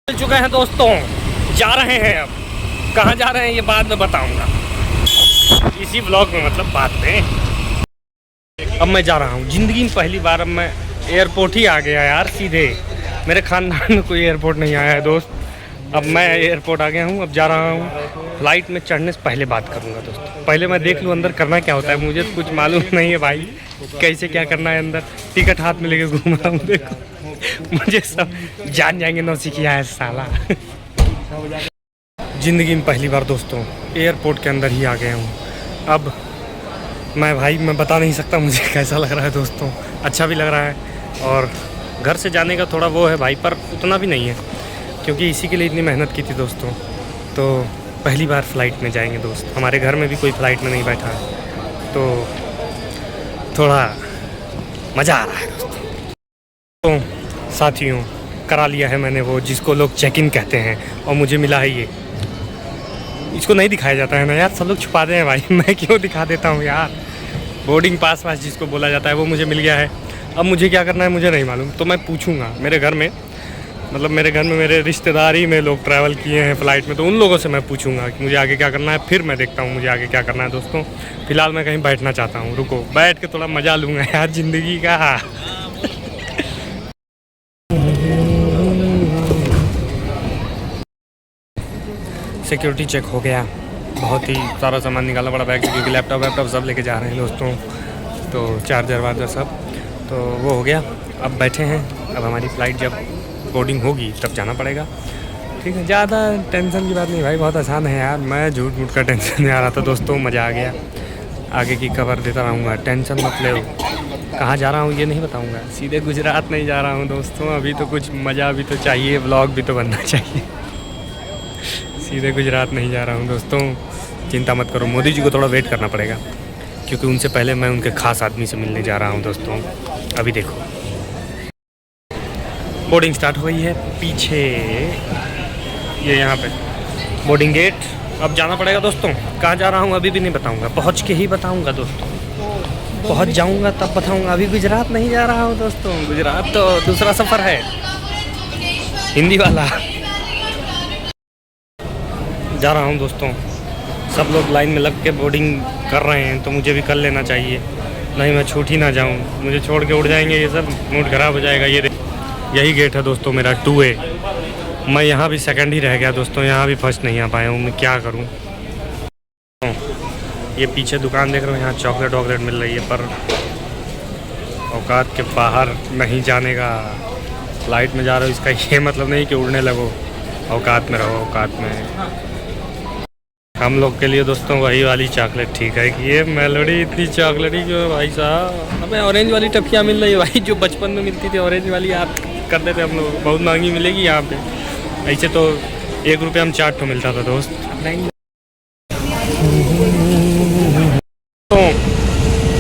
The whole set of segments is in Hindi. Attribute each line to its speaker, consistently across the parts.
Speaker 1: मिल चुके हैं दोस्तों, जा रहे हैं। अब कहाँ जा रहे हैं ये बाद में बताऊंगा, इसी ब्लॉग में, मतलब बाद में। अब मैं जा रहा हूँ ज़िंदगी में पहली बार। अब मैं एयरपोर्ट ही आ गया यार, सीधे। मेरे खानदान में कोई एयरपोर्ट नहीं आया है दोस्त। अब मैं एयरपोर्ट आ गया हूँ, अब जा रहा हूँ। फ्लाइट में चढ़ने से पहले बात करूँगा दोस्तों। पहले मैं देख लूँ अंदर करना क्या होता है, मुझे तो कुछ मालूम नहीं है भाई, कैसे क्या करना है अंदर। टिकट हाथ में लेके घूम रहा हूँ, देखो मुझे सब जान जाएंगे नौसिखिया है साला। ज़िंदगी में पहली बार दोस्तों एयरपोर्ट के अंदर ही आ गया हूँ। अब मैं बता नहीं सकता मुझे कैसा लग रहा है दोस्तों। अच्छा भी लग रहा है, और घर से जाने का थोड़ा वो है भाई, पर उतना भी नहीं है, क्योंकि इसी के लिए इतनी मेहनत की थी दोस्तों। तो पहली बार फ़्लाइट में जाएंगे दोस्त। हमारे घर में भी कोई फ़्लाइट में नहीं बैठा है, तो थोड़ा मज़ा आ रहा है दोस्तों। तो साथियों, करा लिया है मैंने वो जिसको लोग चेक इन कहते हैं, और मुझे मिला है ये। इसको नहीं दिखाया जाता है ना यार, सब लोग छुपाते हैं भाई, मैं क्यों दिखा देता हूँ यार। बोर्डिंग पास जिसको बोला जाता है वो मुझे मिल गया है। अब मुझे क्या करना है मुझे नहीं मालूम, तो मैं पूछूंगा मेरे घर में, मतलब मेरे घर में मेरे रिश्तेदारी में लोग ट्रैवल किए हैं फ़्लाइट में, तो उन लोगों से मैं पूछूंगा कि मुझे आगे क्या करना है। फिर मैं देखता हूँ मुझे आगे क्या करना है दोस्तों। फ़िलहाल मैं कहीं बैठना चाहता हूँ, रुको बैठ के थोड़ा मज़ा लूँगा यार ज़िंदगी का। सिक्योरिटी चेक हो गया, बहुत ही सारा सामान निकालना पड़ा बैग से, क्योंकि लैपटॉप सब लेके जा रहे हैं दोस्तों। तो चार्जर वार्जर सब तो वो हो गया। अब बैठे हैं, अब हमारी फ़्लाइट जब बोर्डिंग होगी तब जाना पड़ेगा। ठीक है, ज़्यादा टेंशन की बात नहीं भाई, बहुत आसान है यार। मैं झूठ मूठ का टेंशन नहीं आ रहा था दोस्तों, मज़ा आ गया। आगे की खबर देता रहूँगा, टेंशन मत लो। कहाँ जा रहा हूँ ये नहीं बताऊँगा, सीधे गुजरात नहीं जा रहा हूँ दोस्तों। अभी तो कुछ मज़ा भी तो चाहिए, व्लॉग भी तो बनना चाहिए। सीधे गुजरात नहीं जा रहा हूँ दोस्तों, चिंता मत करो। मोदी जी को थोड़ा वेट करना पड़ेगा, क्योंकि उनसे पहले मैं उनके ख़ास आदमी से मिलने जा रहा हूँ दोस्तों। अभी देखो बोर्डिंग स्टार्ट हुई है पीछे, ये यहाँ पे बोर्डिंग गेट। अब जाना पड़ेगा दोस्तों। कहाँ जा रहा हूँ अभी भी नहीं बताऊँगा, पहुँच के ही बताऊँगा दोस्तों। पहुँच जाऊँगा तब बताऊँगा। अभी गुजरात नहीं जा रहा हूँ दोस्तों, गुजरात तो दूसरा सफ़र है, हिंदी वाला। जा रहा हूँ दोस्तों। सब लोग लाइन में लग के बोर्डिंग कर रहे हैं, तो मुझे भी कर लेना चाहिए, नहीं मैं छूट ही ना जाऊँ। मुझे छोड़ के उड़ जाएंगे ये सब, मूड ख़राब हो जाएगा। ये यही गेट है दोस्तों मेरा 2A। मैं यहाँ भी सेकंड ही रह गया दोस्तों, यहाँ भी फर्स्ट नहीं आ पाया हूँ, मैं क्या करूँ। ये पीछे दुकान देख रहे हो, यहाँ चॉकलेट वॉकलेट मिल रही है, पर औकात के बाहर नहीं जाने का। फ्लाइट में जा रहे हो इसका ये मतलब नहीं कि उड़ने लगो, औकात में रहो, औकात में। हम लोग के लिए दोस्तों वही वाली चॉकलेट ठीक है कि ये मेलोडी इतनी चॉकलेटी क्यों है भाई साहब। हमें ऑरेंज वाली टफियाँ मिल रही है भाई, जो बचपन में मिलती थी ऑरेंज वाली, याद करते थे हम लोग। बहुत महंगी मिलेगी यहाँ पे, ऐसे तो 1 रुपये में 4 ठो मिलता था दोस्त। तो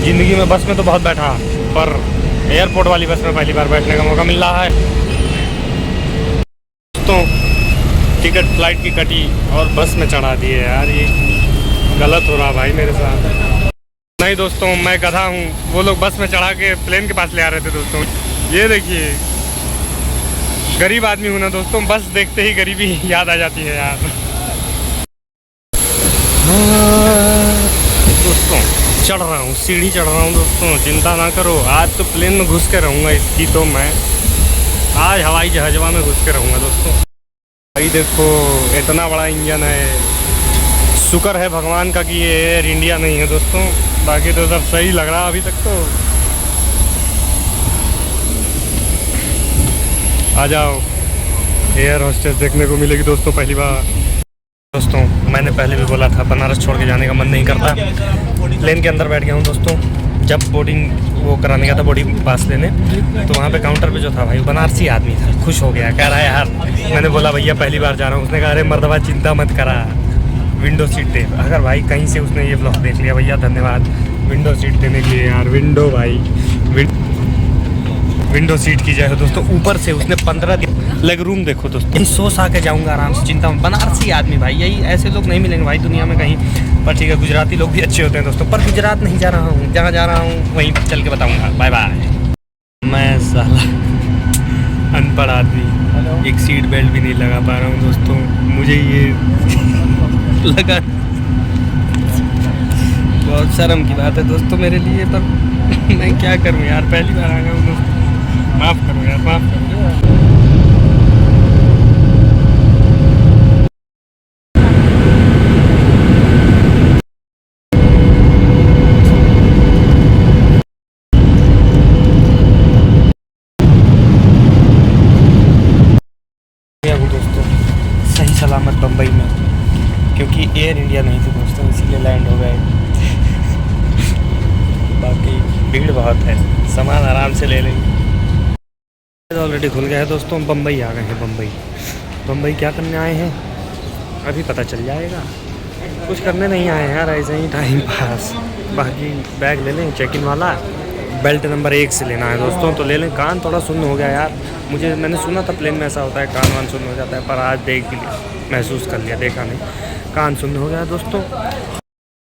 Speaker 1: ज़िंदगी में बस में तो बहुत बैठा, पर एयरपोर्ट वाली बस में पहली बार बैठने का मौका मिल रहा है दोस्तों। टिकट फ़्लाइट की कटी और बस में चढ़ा दिए यार, ये गलत हो रहा भाई मेरे साथ। नहीं दोस्तों, मैं गधा हूँ, वो लोग बस में चढ़ा के प्लेन के पास ले आ रहे थे दोस्तों। ये देखिए, गरीब आदमी हूँ ना दोस्तों, बस देखते ही गरीबी याद आ जाती है यार। दोस्तों चढ़ रहा हूँ, सीढ़ी चढ़ रहा हूँ दोस्तों, चिंता ना करो। आज तो प्लेन में घुस के रहूँगा, इसकी तो मैं आज हवाई जहाज़वा में घुस के रहूँगा दोस्तों। भाई देखो इतना बड़ा इंजन है, शुक्र है भगवान का कि ये एयर इंडिया नहीं है दोस्तों, बाकी तो सब सही लग रहा अभी तक। तो आ जाओ, एयर होस्टेस देखने को मिलेगी दोस्तों पहली बार। दोस्तों मैंने पहले भी बोला था बनारस छोड़ के जाने का मन नहीं करता। प्लेन के अंदर बैठ गया हूँ दोस्तों। जब बोर्डिंग वो कराने गया था, बोर्डिंग पास लेने, तो वहाँ पे काउंटर पे जो था भाई, वो बनारसी आदमी था। खुश हो गया, कह रहा है यार, मैंने बोला भैया पहली बार जा रहा हूँ। उसने कहा अरे मर्दबा चिंता मत करा, विंडो सीट दे। अगर भाई कहीं से उसने ये ब्लॉग देख लिया, भैया धन्यवाद विंडो सीट देने के लिए यार। विंडो भाई विंडो सीट की जाए दोस्तों। ऊपर से उसने 15 दिन लेग रूम देखो दोस्तों, यही सो सा के जाऊँगा आराम से, चिंता में। बनारसी आदमी भाई, यही ऐसे लोग नहीं मिलेंगे भाई दुनिया में कहीं पर। ठीक है, गुजराती लोग भी अच्छे होते हैं दोस्तों, पर गुजरात नहीं जा रहा हूँ। जहाँ जा रहा हूँ वहीं चल के बताऊँगा। Bye bye. मैं साला अनपढ़ आदमी। एक सीट बेल्ट भी नहीं लगा पा रहा हूँ दोस्तों, मुझे ये लगा बहुत शर्म की बात है दोस्तों मेरे लिए, पर मैं क्या करूँ यार, पहली बार आ गया हूँ दोस्तों, माफ़ करो यार, माफ़ करो। दोस्तों सही सलामत बम्बई में, क्योंकि एयर इंडिया नहीं थी दोस्तों, इसीलिए लैंड हो गए। बाकी भीड़ बहुत है, सामान आराम से ले लेंगे। ऑलरेडी खुल गया है दोस्तों, बम्बई आ गए हैं। बम्बई क्या करने आए हैं अभी पता चल जाएगा। कुछ करने नहीं आए हैं यार, ऐसे ही टाइम पास। बाकी बैग ले लें, चेक इन वाला बेल्ट नंबर 1 से लेना है दोस्तों, तो ले लें। कान थोड़ा सुन्न हो गया यार, मैंने सुना था प्लेन में ऐसा होता है, कान वान सुन्न हो जाता है, पर आज देख भी लिया, महसूस कर लिया, देखा नहीं, कान सुन्न हो गया दोस्तों।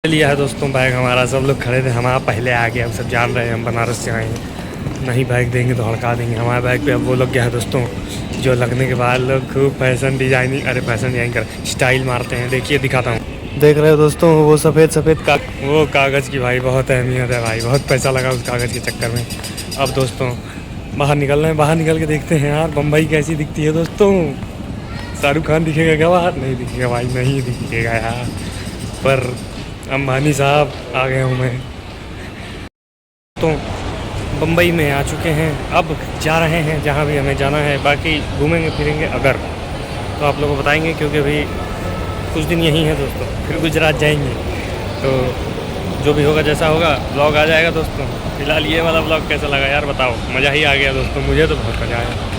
Speaker 1: लिया है दोस्तों बैग हमारा, सब लोग खड़े थे, हमारा पहले आ गया, हम सब जान रहे हैं हम बनारस से आए हैं, नहीं बैग देंगे तो हड़का देंगे हमारे बैग पे। अब वो लोग गया है दोस्तों, जो लगने के बाद लोग खूब फैशन डिजाइनिंग, अरे फैशन डिजाइन कर स्टाइल मारते हैं। देखिए दिखाता हूँ, देख रहे हो दोस्तों, वो सफ़ेद वो कागज़ की भाई बहुत अहमियत है भाई, बहुत पैसा लगा उस कागज़ के चक्कर में। अब दोस्तों बाहर निकल रहे हैं, बाहर निकल के देखते हैं यार बम्बई कैसी दिखती है दोस्तों। शाहरुख खान दिखेगा क्या बाहर? नहीं दिखेगा भाई, नहीं दिखेगा यार, पर अंबानी साहब आ गया हूँ मैं। तो बम्बई में आ चुके हैं, अब जा रहे हैं जहाँ भी हमें जाना है। बाकी घूमेंगे फिरेंगे अगर तो आप लोगों को बताएंगे, क्योंकि अभी कुछ दिन यहीं है दोस्तों, फिर गुजरात जाएंगे, तो जो भी होगा जैसा होगा ब्लॉग आ जाएगा दोस्तों। फिलहाल ये वाला ब्लॉग कैसा लगा यार बताओ, मज़ा ही आ गया दोस्तों, मुझे तो बहुत मज़ा आया।